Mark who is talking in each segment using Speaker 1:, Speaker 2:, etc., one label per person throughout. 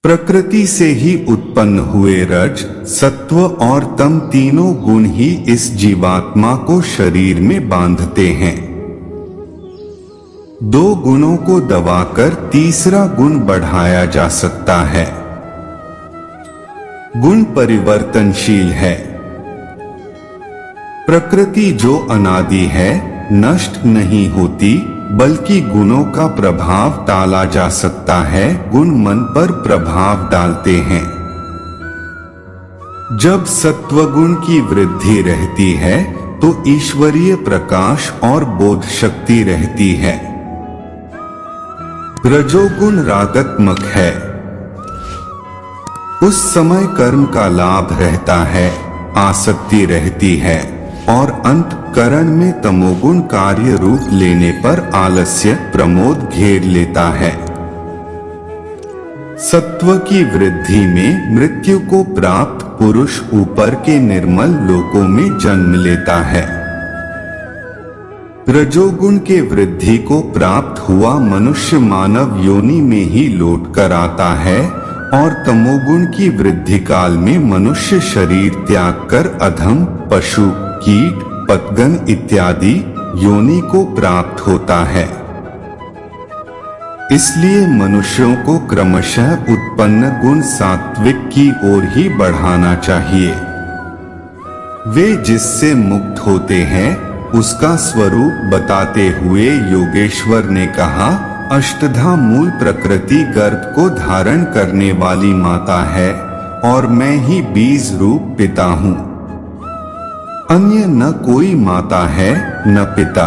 Speaker 1: प्रकृति से ही उत्पन्न हुए रज, सत्व और तम तीनों गुण ही इस जीवात्मा को शरीर में बांधते हैं। दो गुणों को दबाकर तीसरा गुण बढ़ाया जा सकता है। गुण परिवर्तनशील है। प्रकृति जो अनादि है, नष्ट नहीं होती, बल्कि गुणों का प्रभाव टाला जा सकता है। गुण मन पर प्रभाव डालते हैं। जब सत्वगुण की वृद्धि रहती है तो ईश्वरीय प्रकाश और बोध शक्ति रहती है। रजोगुण रागात्मक है। उस समय कर्म का लाभ रहता है, आसक्ति रहती है और अंतःकरण में तमोगुण कार्य रूप लेने पर आलस्य प्रमोद घेर लेता है। सत्व की वृद्धि में मृत्यु को प्राप्त पुरुष ऊपर के निर्मल लोकों में जन्म लेता है। रजोगुण के वृद्धि को प्राप्त हुआ मनुष्य मानव योनि में ही लौट कर आता है और तमोगुण की वृद्धि काल में मनुष्य शरीर त्याग कर अधम, पशु, कीट, पतंग इत्यादि योनि को प्राप्त होता है। इसलिए मनुष्यों को क्रमशः उत्पन्न गुण सात्विक की ओर ही बढ़ाना चाहिए। वे जिससे मुक्त होते हैं उसका स्वरूप बताते हुए योगेश्वर ने कहा, अष्टधा मूल प्रकृति गर्भ को धारण करने वाली माता है और मैं ही बीज रूप पिता हूँ। अन्य न कोई माता है न पिता।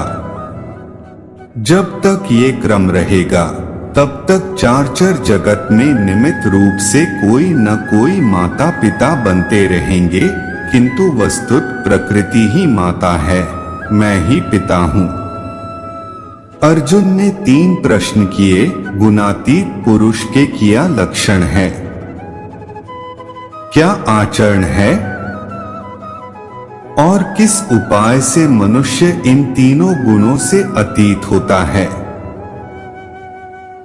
Speaker 1: जब तक ये क्रम रहेगा तब तक चार जगत में निमित्त रूप से कोई न कोई माता पिता बनते रहेंगे, किंतु वस्तुत प्रकृति ही माता है, मैं ही पिता हूँ। अर्जुन ने 3 प्रश्न किए। गुणातीत पुरुष के क्या लक्षण है? क्या आचरण है? और किस उपाय से मनुष्य इन तीनों गुणों से अतीत होता है?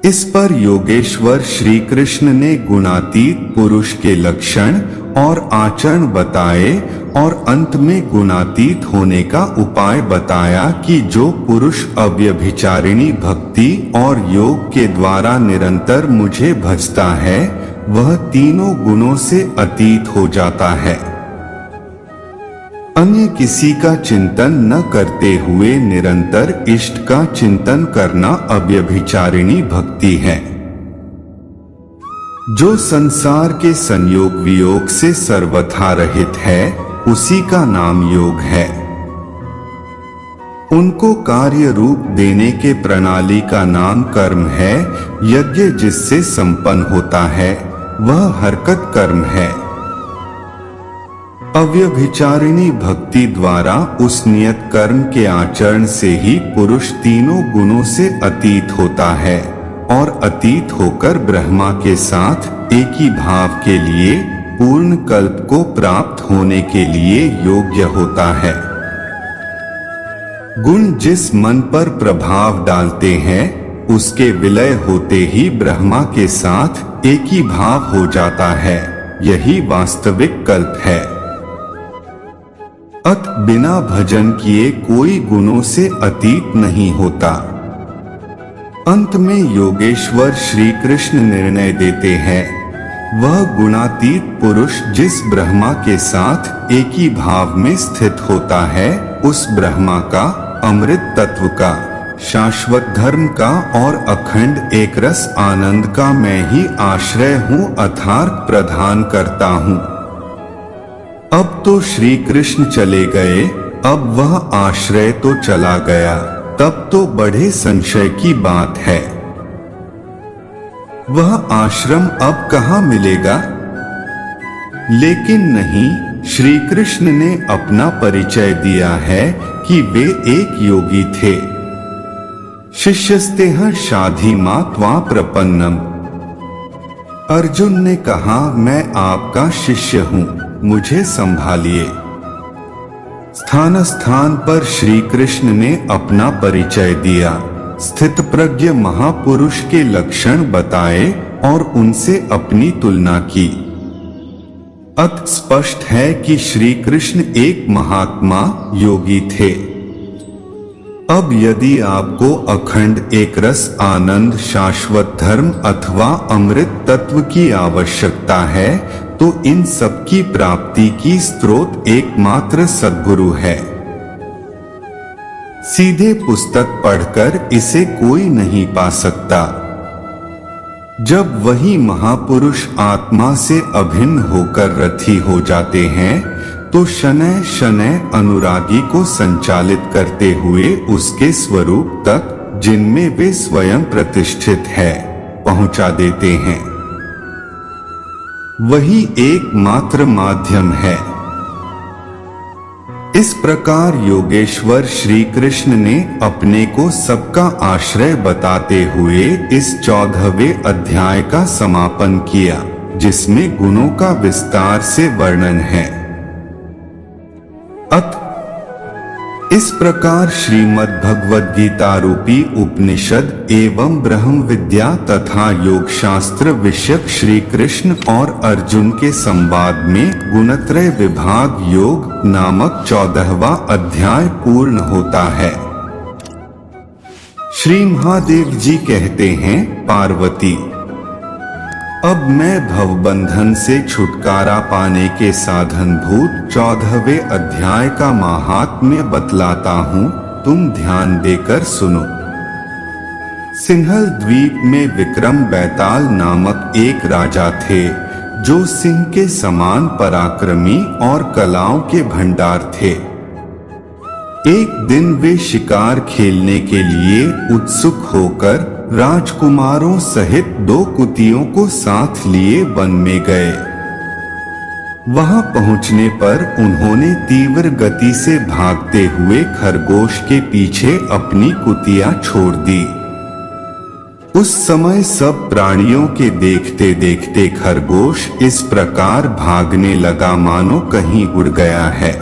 Speaker 1: इस पर योगेश्वर श्री कृष्ण ने गुणातीत पुरुष के लक्षण और आचरण बताए और अंत में गुणातीत होने का उपाय बताया कि जो पुरुष अव्यभिचारिणी भक्ति और योग के द्वारा निरंतर मुझे भजता है वह तीनों गुणों से अतीत हो जाता है। अन्य किसी का चिंतन न करते हुए निरंतर इष्ट का चिंतन करना अव्यभिचारिणी भक्ति है। जो संसार के संयोग वियोग से सर्वथा रहित है उसी का नाम योग है। उनको कार्य रूप देने के प्रणाली का नाम कर्म है। यज्ञ जिससे संपन्न होता है वह हरकत कर्म है। अव्यभिचारिणी भक्ति द्वारा उस नियत कर्म के आचरण से ही पुरुष तीनों गुणों से अतीत होता है और अतीत होकर ब्रह्मा के साथ एक ही भाव के लिए पूर्ण कल्प को प्राप्त होने के लिए योग्य होता है। गुण जिस मन पर प्रभाव डालते हैं उसके विलय होते ही ब्रह्मा के साथ एक ही भाव हो जाता है। यही वास्तविक कल्प है। अत बिना भजन किए कोई गुणों से अतीत नहीं होता। अंत में योगेश्वर श्री कृष्ण निर्णय देते हैं, वह गुणातीत पुरुष जिस ब्रह्मा के साथ एक ही भाव में स्थित होता है उस ब्रह्मा का, अमृत तत्व का, शाश्वत धर्म का और अखंड एक रस आनंद का मैं ही आश्रय हूँ अर्थात प्रदान करता हूँ। अब तो श्री कृष्ण चले गए, अब वह आश्रय तो चला गया, तब तो बड़े संशय की बात है। वह आश्रम अब कहाँ मिलेगा? लेकिन नहीं, श्री कृष्ण ने अपना परिचय दिया है कि वे एक योगी थे। शिष्यस्तेह शाधि मा त्वा प्रपन्नम। अर्जुन ने कहा, मैं आपका शिष्य हूँ, मुझे संभालिए। स्थान स्थान पर श्री कृष्ण ने अपना परिचय दिया, स्थित प्रज्ञ महापुरुष के लक्षण बताए और उनसे अपनी तुलना की। अत स्पष्ट है कि श्री कृष्ण एक महात्मा योगी थे। अब यदि आपको अखंड एक रस आनंद शाश्वत धर्म अथवा अमृत तत्व की आवश्यकता है तो इन सब की प्राप्ति की स्रोत एकमात्र सद्गुरु है। सीधे पुस्तक पढ़कर इसे कोई नहीं पा सकता। जब वही महापुरुष आत्मा से अभिन्न होकर रथी हो जाते हैं तो शनैः शनैः अनुरागी को संचालित करते हुए उसके स्वरूप तक, जिनमें वे स्वयं प्रतिष्ठित है, पहुंचा देते हैं। वही एकमात्र माध्यम है। इस प्रकार योगेश्वर श्री कृष्ण ने अपने को सबका आश्रय बताते हुए इस 14वें अध्याय का समापन किया, जिसमें गुणों का विस्तार से वर्णन है। अत इस प्रकार श्रीमद् भगवद गीता रूपी उपनिषद एवं ब्रह्म विद्या तथा योग शास्त्र विषयक श्री कृष्ण और अर्जुन के संवाद में गुणत्रय विभाग योग नामक 14वां अध्याय पूर्ण होता है। श्री महादेव जी कहते हैं, पार्वती, अब मैं भवबंधन से छुटकारा पाने के साधनभूत 14वें अध्याय का महात्म्य बतलाता हूँ, तुम ध्यान देकर सुनो। सिंहल द्वीप में विक्रम बैताल नामक एक राजा थे, जो सिंह के समान पराक्रमी और कलाओं के भंडार थे। एक दिन वे शिकार खेलने के लिए उत्सुक होकर राजकुमारों सहित 2 कुतियों को साथ लिए वन में गए। वहां पहुंचने पर उन्होंने तीव्र गति से भागते हुए खरगोश के पीछे अपनी कुतिया छोड़ दी। उस समय सब प्राणियों के देखते देखते खरगोश इस प्रकार भागने लगा मानो कहीं उड़ गया है।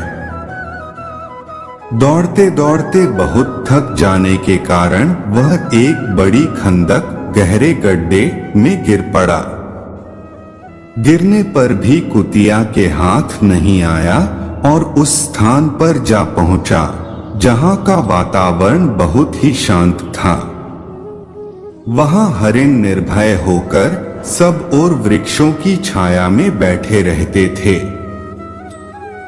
Speaker 1: दौड़ते दौड़ते बहुत थक जाने के कारण वह एक बड़ी खंदक गहरे गड्ढे में गिर पड़ा। गिरने पर भी कुतिया के हाथ नहीं आया और उस स्थान पर जा पहुंचा जहां का वातावरण बहुत ही शांत था। वहां हरिण निर्भय होकर सब ओर वृक्षों की छाया में बैठे रहते थे।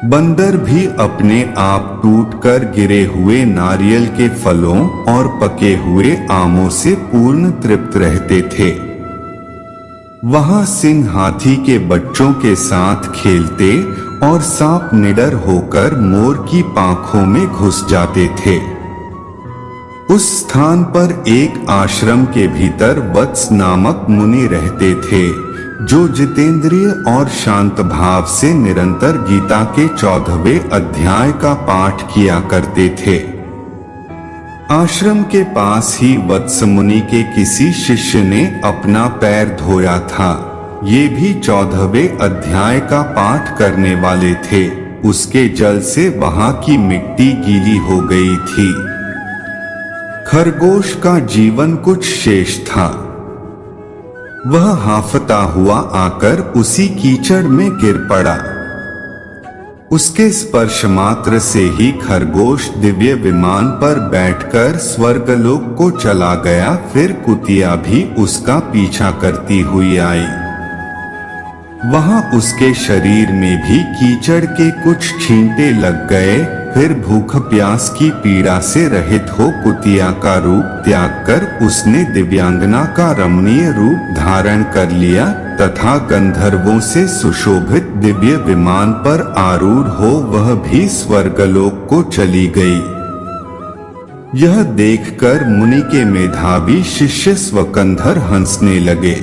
Speaker 1: बंदर भी अपने आप टूटकर गिरे हुए नारियल के फलों और पके हुए आमों से पूर्ण तृप्त रहते थे। वहां सिंह हाथी के बच्चों के साथ खेलते और सांप निडर होकर मोर की पांखों में घुस जाते थे। उस स्थान पर एक आश्रम के भीतर वत्स नामक मुनि रहते थे, जो जितेंद्रिय और शांत भाव से निरंतर गीता के 14वें अध्याय का पाठ किया करते थे। आश्रम के पास ही वत्स मुनि के किसी शिष्य ने अपना पैर धोया था। ये भी 14वें अध्याय का पाठ करने वाले थे। उसके जल से वहां की मिट्टी गीली हो गई थी। खरगोश का जीवन कुछ शेष था। वह हांफता हुआ आकर उसी कीचड़ में गिर पड़ा। उसके स्पर्श मात्र से ही खरगोश दिव्य विमान पर बैठकर स्वर्गलोक को चला गया। फिर कुतिया भी उसका पीछा करती हुई आई। वहां उसके शरीर में भी कीचड़ के कुछ छींटे लग गए। फिर भूख प्यास की पीड़ा से रहित हो कुतिया का रूप त्याग कर उसने दिव्यांगना का रमणीय रूप धारण कर लिया तथा गंधर्वों से सुशोभित दिव्य विमान पर आरूढ़ हो वह भी स्वर्गलोक को चली गई। यह देखकर मुनि के मेधावी शिष्य स्वकंधर हंसने लगे।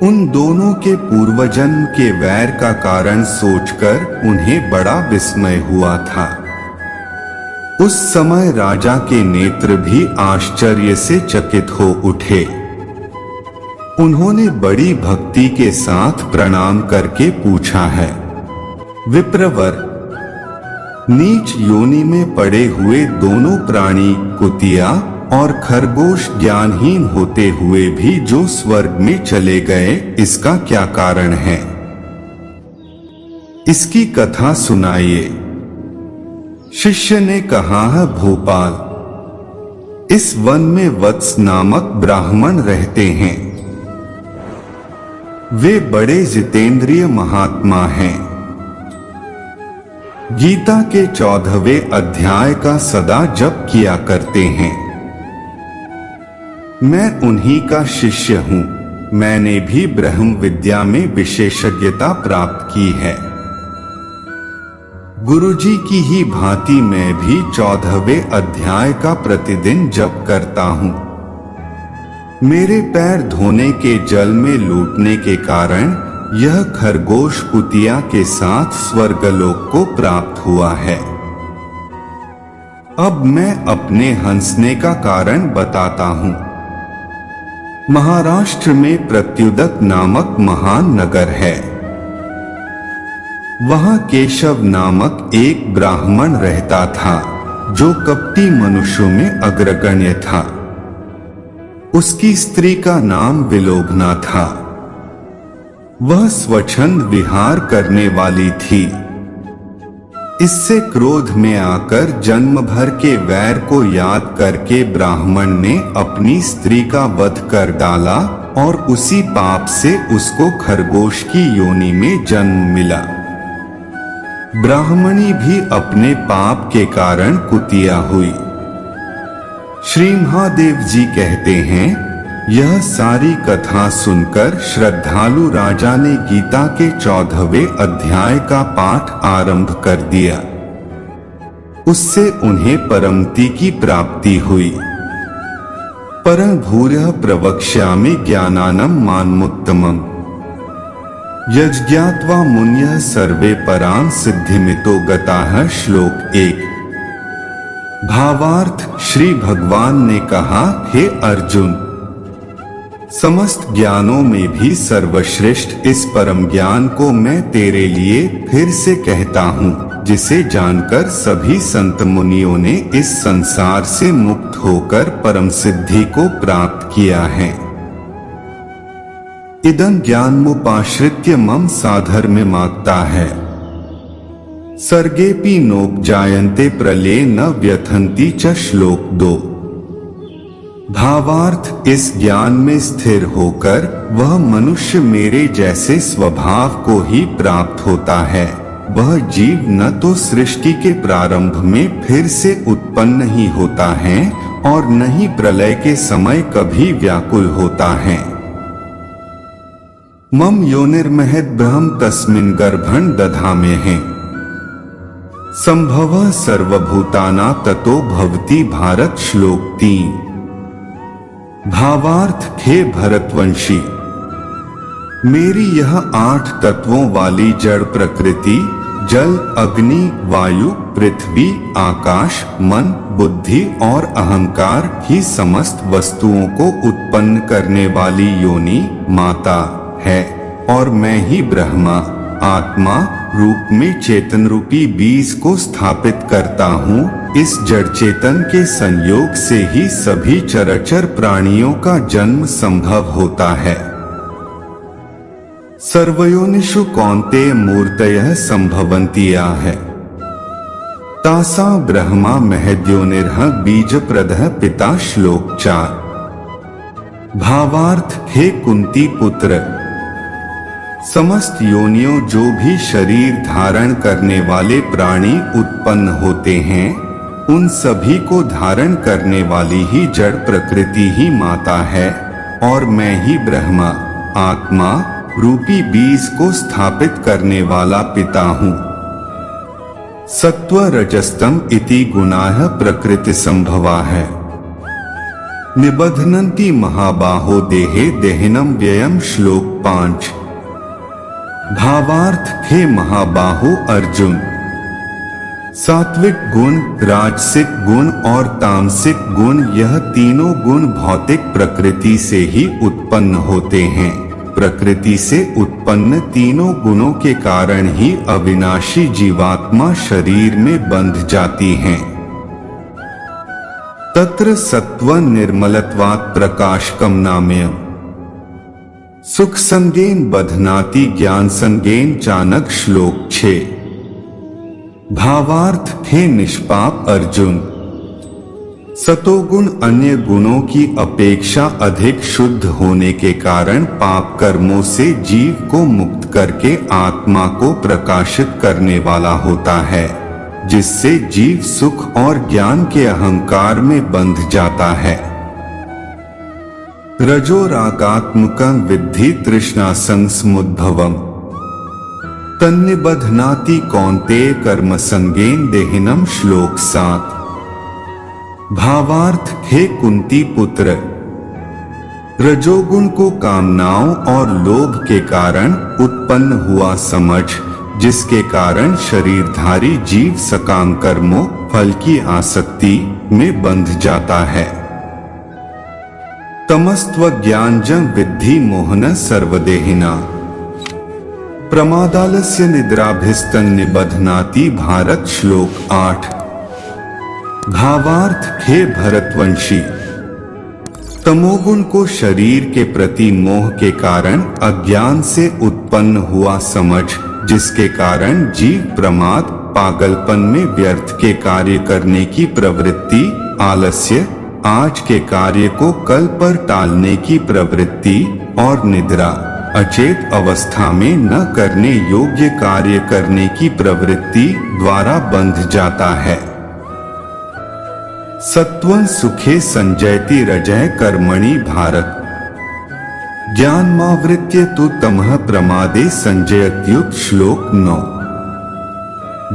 Speaker 1: उन दोनों के पूर्वजन्म के वैर का कारण सोचकर उन्हें बड़ा विस्मय हुआ था। उस समय राजा के नेत्र भी आश्चर्य से चकित हो उठे। उन्होंने बड़ी भक्ति के साथ प्रणाम करके पूछा है, विप्रवर, नीच योनि में पड़े हुए दोनों प्राणी कुतिया और खरगोश ज्ञानहीन होते हुए भी जो स्वर्ग में चले गए, इसका क्या कारण है? इसकी कथा सुनाइए। शिष्य ने कहा, भोपाल, इस वन में वत्स नामक ब्राह्मण रहते हैं। वे बड़े जितेंद्रिय महात्मा हैं। गीता के 14वें अध्याय का सदा जप किया करते हैं। मैं उन्हीं का शिष्य हूं। मैंने भी ब्रह्म विद्या में विशेषज्ञता प्राप्त की है। गुरुजी की ही भांति मैं भी 14वें अध्याय का प्रतिदिन जप करता हूं। मेरे पैर धोने के जल में लूटने के कारण यह खरगोश कुतिया के साथ स्वर्गलोक को प्राप्त हुआ है। अब मैं अपने हंसने का कारण बताता हूं। महाराष्ट्र में प्रत्युदक नामक महान नगर है। वहां केशव नामक एक ब्राह्मण रहता था, जो कपटी मनुष्यों में अग्रगण्य था। उसकी स्त्री का नाम विलोभना था। वह स्वच्छंद विहार करने वाली थी। इससे क्रोध में आकर जन्म भर के वैर को याद करके ब्राह्मण ने अपनी स्त्री का वध कर डाला और उसी पाप से उसको खरगोश की योनि में जन्म मिला। ब्राह्मणी भी अपने पाप के कारण कुतिया हुई। श्री महादेव जी कहते हैं, यह सारी कथा सुनकर श्रद्धालु राजा ने गीता के 14वें अध्याय का पाठ आरंभ कर दिया। उससे उन्हें परमति की प्राप्ति हुई। परं भूयः प्रवक्ष्यामि ज्ञानानम मानमुत्तमम् यज्ञात्वा मुन्यः सर्वे परां सिद्धिमितो गताः। श्लोक 1। भावार्थ, श्री भगवान ने कहा, हे अर्जुन, समस्त ज्ञानों में भी सर्वश्रेष्ठ इस परम ज्ञान को मैं तेरे लिए फिर से कहता हूँ, जिसे जानकर सभी संत मुनियों ने इस संसार से मुक्त होकर परम सिद्धि को प्राप्त किया है। इदं ज्ञानमुपाश्रित्य मम साधर्म्यमागता है। सर्गेऽपि नोपजायन्ते प्रलये न व्यथन्ति च। श्लोक 2। भावार्थ, इस ज्ञान में स्थिर होकर वह मनुष्य मेरे जैसे स्वभाव को ही प्राप्त होता है। वह जीव न तो सृष्टि के प्रारंभ में फिर से उत्पन्न ही होता है और न ही प्रलय के समय कभी व्याकुल होता है। मम योनिर्महद् ब्रह्म तस्मिन् गर्भं दधाम्यहम् संभवः सर्वभूतानां ततो भवति। भारत। श्लोक 3। भावार्थ, हे भरतवंशी, मेरी यह 8 तत्वों वाली जड़ प्रकृति, जल, अग्नि, वायु, पृथ्वी, आकाश, मन, बुद्धि और अहंकार ही समस्त वस्तुओं को उत्पन्न करने वाली योनि माता है और मैं ही ब्रह्मा आत्मा रूप में चेतन रूपी बीज को स्थापित करता हूँ। इस जड़ चेतन के संयोग से ही सभी चराचर प्राणियों का जन्म संभव होता है। सर्वयोनिषु कौन्तेय मूर्तयः संभवन्तिया है। तासा ब्रह्मा महद्योनिर्ह बीजप्रदः पिता। श्लोक 4। भावार्थ, हे कुंती पुत्र, समस्त योनियों जो भी शरीर धारण करने वाले प्राणी उत्पन्न होते हैं, उन सभी को धारण करने वाली ही जड़ प्रकृति ही माता है और मैं ही ब्रह्मा आत्मा रूपी बीज को स्थापित करने वाला पिता हूँ। सत्व रजस्तम इति गुणाः प्रकृति संभवा है। निबध्नन्ति महाबाहो देहे देहिनम व्ययम। श्लोक 5। भावार्थ, हे महाबाहो अर्जुन, सात्विक गुण, राजसिक गुण और तामसिक गुण, यह तीनों गुण भौतिक प्रकृति से ही उत्पन्न होते हैं। प्रकृति से उत्पन्न तीनों गुणों के कारण ही अविनाशी जीवात्मा शरीर में बंध जाती हैं। तत्र सत्व निर्मलत्वात् प्रकाशकम नाम्यम् सुख संगेन बधनाति ज्ञान संगेन चाणक। श्लोक 6। भावार्थ। हे निष्पाप अर्जुन, सतोगुण अन्य गुणों की अपेक्षा अधिक शुद्ध होने के कारण पाप कर्मों से जीव को मुक्त करके आत्मा को प्रकाशित करने वाला होता है, जिससे जीव सुख और ज्ञान के अहंकार में बंध जाता है। रजो रागात्मकं विद्धि तृष्णा संसमुद्भवम् तन्निबध्नाति कौन्तेय कर्म संगेन देहिनम्। श्लोक 7। भावार्थ। हे कुंती पुत्र, रजोगुण को कामनाओं और लोभ के कारण उत्पन्न हुआ समझ, जिसके कारण शरीरधारी जीव सकाम कर्मों फल की आसक्ति में बंध जाता है। तमस्त्व ज्ञानजं विद्धि मोहन सर्वदेहिना प्रमादालस्य निद्राभिस्तन्निबध्नाति। भारत। श्लोक 8। भावार्थ। हे भरतवंशी, तमोगुण को शरीर के प्रति मोह के कारण अज्ञान से उत्पन्न हुआ समझ, जिसके कारण जीव प्रमाद पागलपन में व्यर्थ के कार्य करने की प्रवृत्ति, आलस्य आज के कार्य को कल पर टालने की प्रवृत्ति और निद्रा अचेत अवस्था में न करने योग्य कार्य करने की प्रवृत्ति द्वारा बंध जाता है। सत्वं सुखे संजयति रजः कर्मणि। भारत। ज्ञानमावृत्य तु तमः प्रमादे संजयत्युत। श्लोक 9।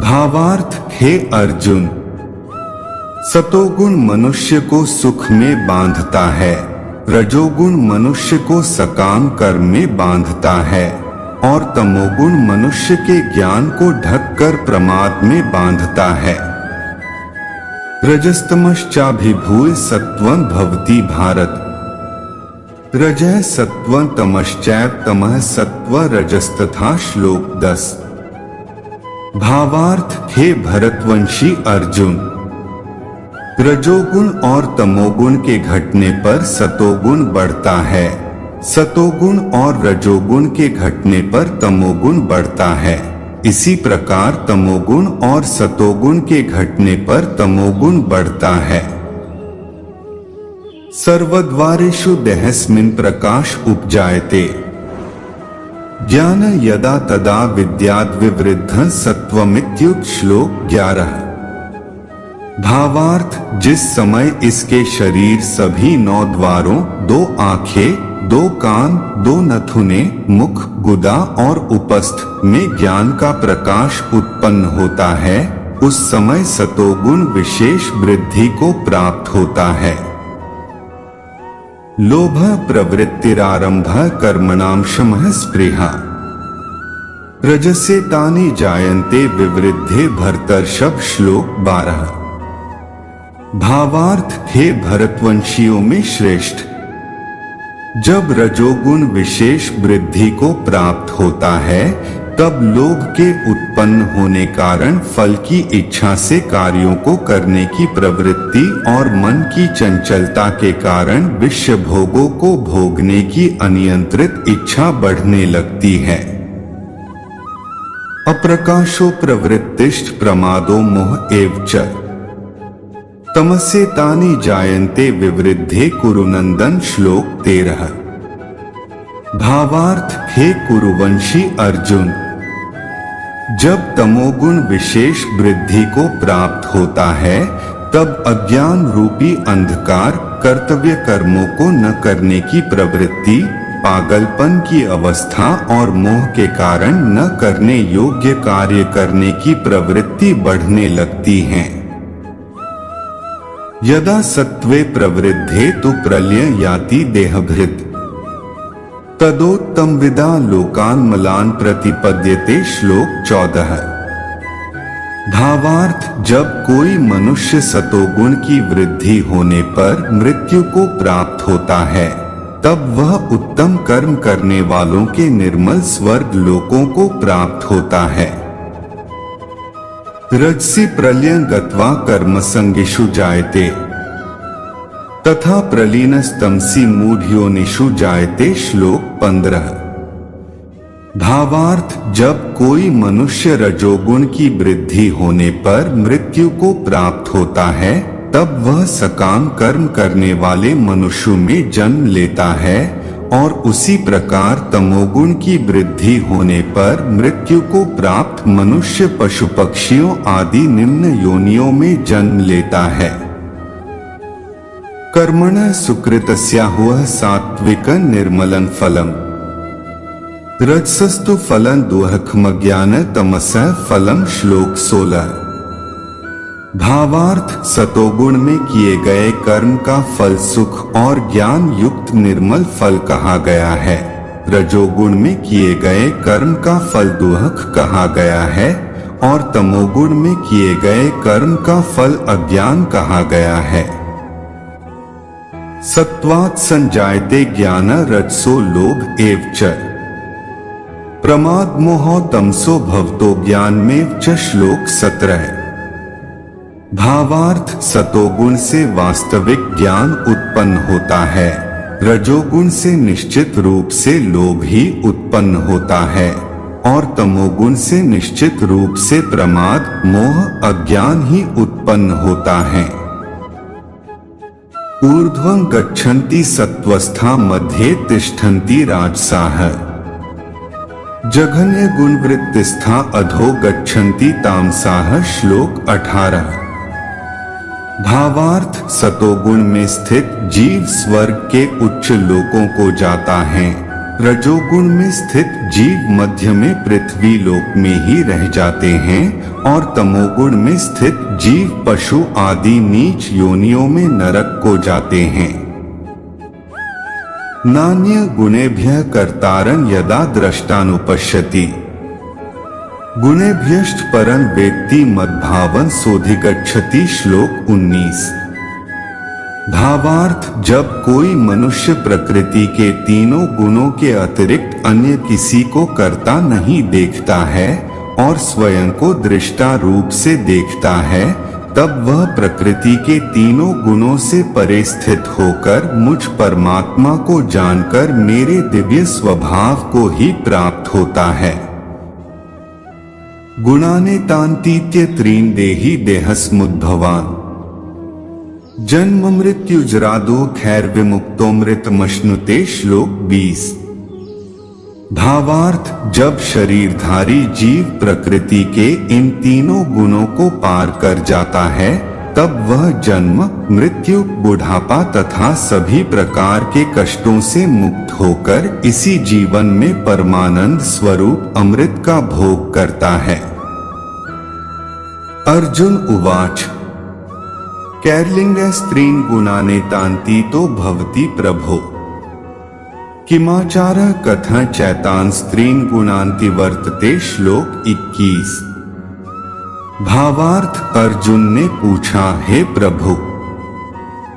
Speaker 1: भावार्थ। हे अर्जुन, सतोगुण मनुष्य को सुख में बांधता है, रजोगुण मनुष्य को सकाम कर्म में बांधता है और तमोगुण मनुष्य के ज्ञान को ढककर प्रमाद में बांधता है। रजस्तमश्चाभिभूय सत्वं भवति। भारत। रजः सत्वं तमश्चैव तमः सत्व रजस्तथा। श्लोक 10। भावार्थ। हे भरतवंशी अर्जुन, रजोगुण और तमोगुण के घटने पर सतोगुण बढ़ता है, सतोगुण और रजोगुण के घटने पर तमोगुण बढ़ता है। इसी प्रकार तमोगुण और सतोगुण के घटने पर तमोगुण बढ़ता है। सर्वद्वारेषु देहस्मिन् प्रकाश उपजायते ज्ञान यदा तदा विद्याद् विवृद्धः सत्वमित्युत। श्लोक 11। भावार्थ। जिस समय इसके शरीर सभी 9 द्वारों, 2 आंखें, 2 कान, 2 नथुने, मुख, गुदा और उपस्थ में ज्ञान का प्रकाश उत्पन्न होता है, उस समय सतोगुण विशेष वृद्धि को प्राप्त होता है। लोभ प्रवृत्तिरारंभ कर्मणां शमः स्पृहा रजसे तानि जायन्ते विवृद्धे भरतर्षभ। श्लोक 12। भावार्थ। हे भरतवंशियों में श्रेष्ठ, जब रजोगुण विशेष वृद्धि को प्राप्त होता है, तब लोभ के उत्पन्न होने कारण फल की इच्छा से कार्यों को करने की प्रवृत्ति और मन की चंचलता के कारण विषय भोगों को भोगने की अनियंत्रित इच्छा बढ़ने लगती है। अप्रकाशो प्रवृत्तिश्च प्रमादो मोह एव च तमसे तानि जायन्ते विवृद्धे कुरुनंदन। श्लोक 13। भावार्थ। हे कुरुवंशी अर्जुन, जब तमोगुण विशेष वृद्धि को प्राप्त होता है, तब अज्ञान रूपी अंधकार कर्तव्य कर्मों को न करने की प्रवृत्ति, पागलपन की अवस्था और मोह के कारण न करने योग्य कार्य करने की प्रवृत्ति बढ़ने लगती है। यदा सत्वे प्रवृद्धे तु प्रलय याति देहभृत तदोत्तम विदा लोकान मलान प्रतिपद्यते। श्लोक 14। भावार्थ। जब कोई मनुष्य सतोगुण की वृद्धि होने पर मृत्यु को प्राप्त होता है, तब वह उत्तम कर्म करने वालों के निर्मल स्वर्ग लोकों को प्राप्त होता है। रजसी प्रलयं गत्वा कर्म संगिषु जायते तथा प्रलीनस्तमसी मूढ़योनिषु जायते। श्लोक 15। भावार्थ, जब कोई मनुष्य रजोगुण की वृद्धि होने पर मृत्यु को प्राप्त होता है, तब वह सकाम कर्म करने वाले मनुष्यों में जन्म लेता है, और उसी प्रकार तमोगुण की वृद्धि होने पर मृत्यु को प्राप्त मनुष्य पशु पक्षियों आदि निम्न योनियों में जन्म लेता है। कर्मणः सुकृतस्याहुः सात्विकं निर्मलं फलम्, रजसस्तु फलं दुःखमज्ञान तमसः फलम्। श्लोक 16। भावार्थ, सतोगुण में किए गए कर्म का फल सुख और ज्ञान युक्त निर्मल फल कहा गया है। रजोगुण में किए गए कर्म का फल दुःख कहा गया है, और तमोगुण में किए गए कर्म का फल अज्ञान कहा गया है। सत्वात् संजायते ज्ञान रजसो लोभ एव च प्रमाद मोहो तमसो भवतो ज्ञानमेव च। श्लोक 17। भावार्थ, सतोगुण से वास्तविक ज्ञान उत्पन्न होता है, रजोगुण से निश्चित रूप से लोभ ही उत्पन्न होता है, और तमोगुण से निश्चित रूप से प्रमाद मोह अज्ञान ही उत्पन्न होता है। ऊर्ध्वं गच्छन्ति सत्वस्था मध्ये तिष्ठन्ति राजसाः, जघन्य गुणवृत्तिस्था अधो गच्छन्ति तामसाः। श्लोक 18। भावार्थ, सतोगुण में स्थित जीव स्वर्ग के उच्च लोकों को जाता है, रजोगुण में स्थित जीव मध्य में पृथ्वी लोक में ही रह जाते हैं, और तमोगुण में स्थित जीव पशु आदि नीच योनियों में नरक को जाते हैं। नान्य गुणेभ्यः कर्तारं यदा द्रष्टानुपश्यति, गुणेभ्यश्च परं वेत्ति मद्भावं सोऽधिगच्छति। श्लोक 19। भावार्थ, जब कोई मनुष्य प्रकृति के तीनों गुणों के अतिरिक्त अन्य किसी को कर्ता नहीं देखता है और स्वयं को दृष्टा रूप से देखता है, तब वह प्रकृति के तीनों गुणों से परे स्थित होकर मुझ परमात्मा को जानकर मेरे दिव्य स्वभाव को ही प्राप्त होता है। गुणानेतान्तीत्य त्रीन् देहि देहस्मुद्भवान्, जन्म मृत्यु जरा दुःखैर्विमुक्तोऽमृतमश्नुते। श्लोक 20। भावार्थ, जब शरीरधारी जीव प्रकृति के इन तीनों गुणों को पार कर जाता है, तब वह जन्म मृत्यु बुढ़ापा तथा सभी प्रकार के कष्टों से मुक्त होकर इसी जीवन में परमानंद स्वरूप अमृत का भोग करता है। अर्जुन उवाच, कैर्लिंग स्त्रीन् गुणानेतान्तीतो भवति प्रभो, किमाचारः कथं चैतान् स्त्रीन् गुणान्ति वर्तते। श्लोक 21। भावार्थ, अर्जुन ने पूछा, हे प्रभु,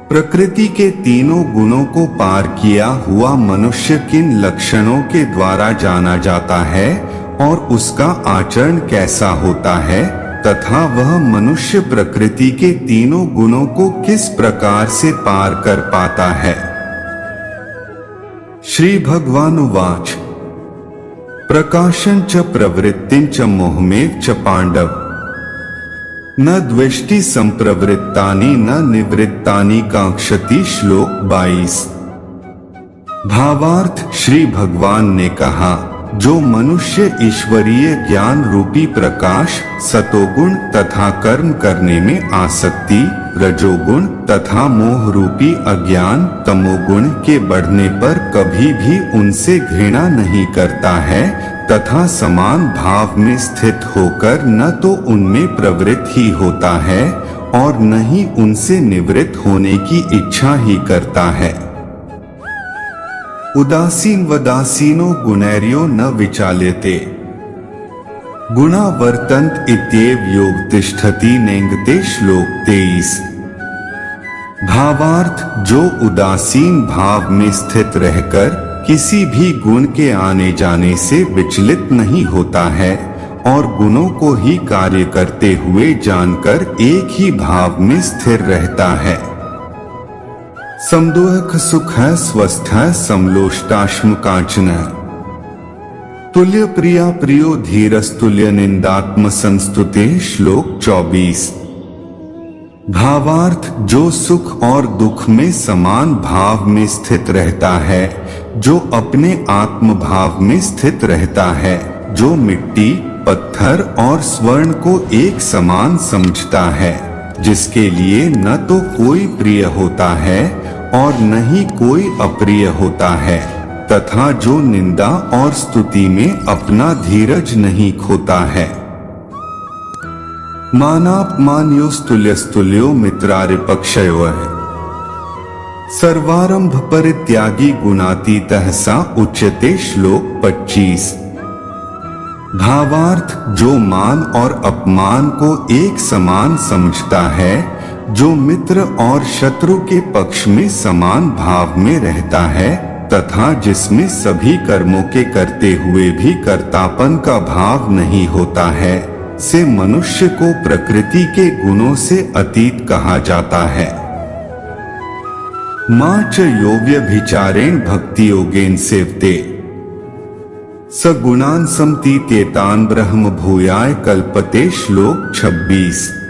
Speaker 1: प्रकृति के तीनों गुणों को पार किया हुआ मनुष्य किन लक्षणों के द्वारा जाना जाता है और उसका आचरण कैसा होता है, तथा वह मनुष्य प्रकृति के तीनों गुणों को किस प्रकार से पार कर पाता है। श्री भगवानुवाच, प्रकाशं च प्रवृत्तिं च मोहमेव च पांडव, न द्वेष्टि संप्रवृत्तानि न निवृत्तानि कांक्षति। श्लोक 22। भावार्थ, श्री भगवान ने कहा, जो मनुष्य ईश्वरीय ज्ञान रूपी प्रकाश सतोगुण तथा कर्म करने में आसक्ति रजोगुण तथा मोह रूपी अज्ञान तमोगुण के बढ़ने पर कभी भी उनसे घृणा नहीं करता है तथा समान भाव में स्थित होकर न तो उनमें प्रवृत्त ही होता है और न ही उनसे निवृत्त होने की इच्छा ही करता है। उदासीन वदासीनो गुणैर्यो न विचाल्यते, गुणा वर्तन्त इत्येव योग तिष्ठति नेंगते। श्लोक 23। भावार्थ, जो उदासीन भाव में स्थित रहकर किसी भी गुण के आने जाने से विचलित नहीं होता है और गुणों को ही कार्य करते हुए जानकर एक ही भाव में स्थिर रहता है। समदुःख सुख स्वस्थ समलोष्टाश्म कांचन तुल्य प्रिया प्रियो धीरस्तुल्य निंदात्म संस्तुते। श्लोक 24। भावार्थ, जो सुख और दुख में समान भाव में स्थित रहता है, जो अपने आत्म भाव में स्थित रहता है, जो मिट्टी, पत्थर और स्वर्ण को एक समान समझता है, जिसके लिए न तो कोई प्रिय होता है और न ही कोई अप्रिय होता है, तथा जो निंदा और स्तुति में अपना धीरज नहीं खोता है। मानापमान्योस्तुल्यस्तुल्यो मित्रारिपक्षयोः सर्वारंभ परित्यागी गुणातीतः सा उच्यते। श्लोक 25। भावार्थ, जो मान और अपमान को एक समान समझता है, जो मित्र और शत्रु के पक्ष में समान भाव में रहता है, तथा जिसमें सभी कर्मों के करते हुए भी कर्तापन का भाव नहीं होता है, से मनुष्य को प्रकृति के गुणों से अतीत कहा जाता है। मां च यो व्यभिचारेण भक्ति योगेन सेवते सगुणान समतीत्येतान ब्रह्म भूयाय कल्पते। श्लोक 26।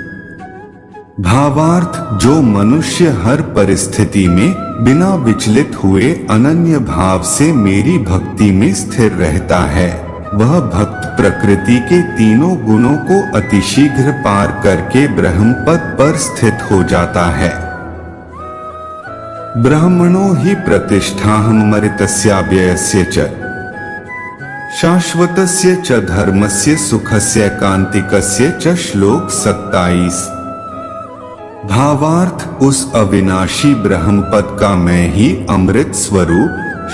Speaker 1: भावार्थ, जो मनुष्य हर परिस्थिति में बिना विचलित हुए अनन्य भाव से मेरी भक्ति में स्थिर रहता है, वह भक्त प्रकृति के तीनों गुणों को अतिशीघ्र पार करके ब्रह्म पद पर स्थित हो जाता है। ब्राह्मणो हि प्रतिष्ठाहं मरितस्याव्ययस्य च शाश्वतस्य च धर्मस्य सुखस्य कांतिकस्य च। श्लोक 27। भावार्थ, उस अविनाशी ब्रह्म पद का मैं ही अमृत स्वरूप,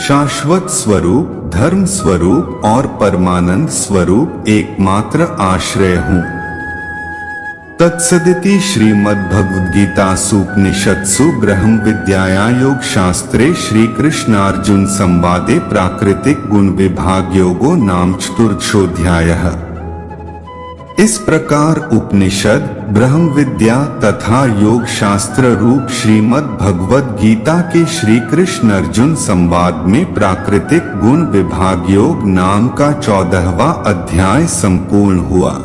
Speaker 1: शाश्वत स्वरूप, धर्म स्वरूप और परमानंद स्वरूप एकमात्र आश्रय हूँ। तत्सदिति श्रीमद्भगवद्गीतासूपनिषत्सु ब्रह्म विद्याया योग शास्त्रे श्री कृष्णार्जुन संवादे प्राकृतिक गुण विभाग योगो नाम चतुर्थोऽध्यायः। इस प्रकार उपनिषद, ब्रह्म विद्या तथा योग शास्त्र रूप श्रीमद् भगवद गीता के श्री कृष्ण अर्जुन संवाद में प्राकृतिक गुण विभाग योग नाम का 14वां अध्याय संपूर्ण हुआ।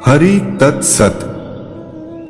Speaker 1: हरि तत्सत।